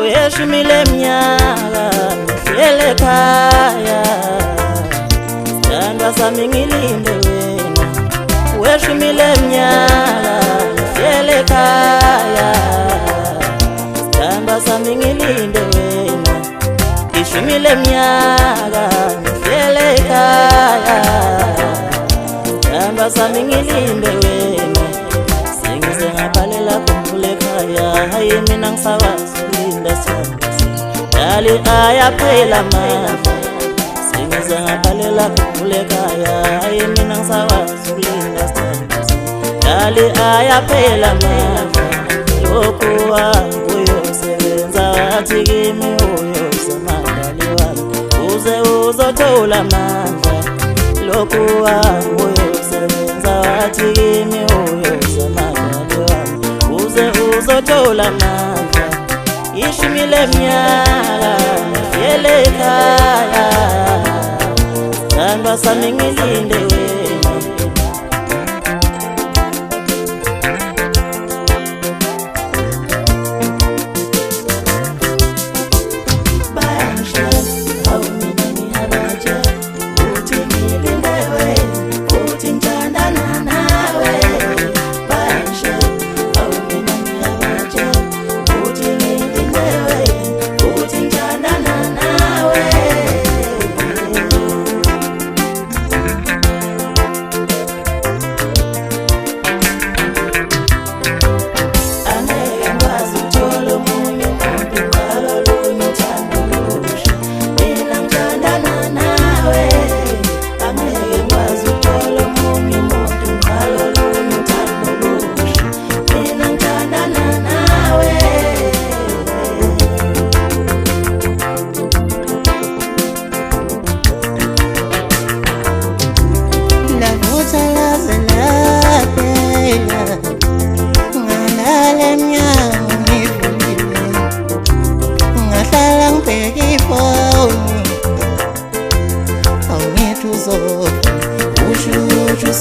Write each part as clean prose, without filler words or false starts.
uyeshumile mnyaka ngihlele ekhaya sithandwa sami ngilinde wena uyeshumile mnyaka ngihlele ekhaya sithandwa sami ngilinde wena ngishumile mnyaka ngihlele ekhaya sithandwa sami ngilinde wena sengize ngabhalela khumbula ekhaya hayi mina ngisawazi ukulinda sithandwa dali ayaphela amandla sengize ngabhalela khumbula ekhaya hayi mina ngisawazi ukulinda sithandwa dali ayaphela amandla lokhu uyosebenza wathi kimi uyozama dali wami uze uzothola amandla lokhu uyosebenza wathi kimi uyozama dali wami uze uzothola amandla ishumile mnyaka ngihlele ekhaya sithandwa sami ngilinde wena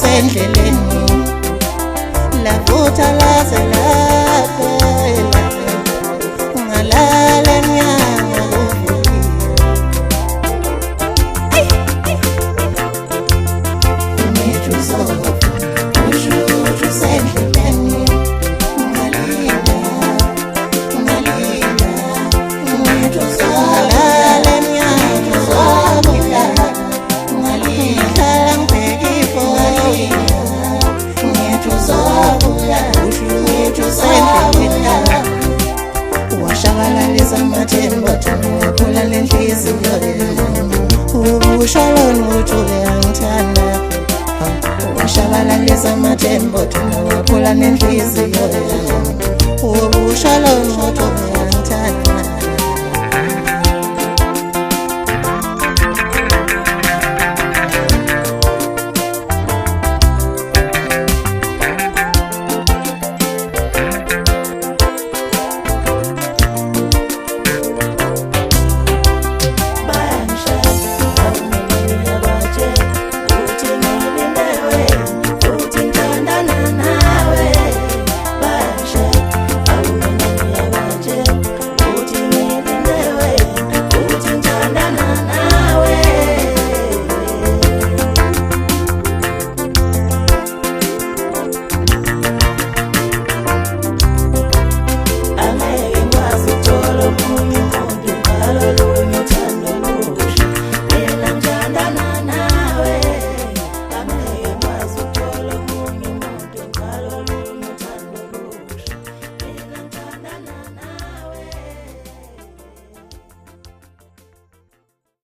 Sendleleni lavutha laze laphela ngalala emnyango sendleleni ngalinda ngalala emnyango washabalalisa amathemba waphula nenhliziyo ubushaloni uthule angithanda washabalalisa amathemba waphula nenhliziyo ubushaloni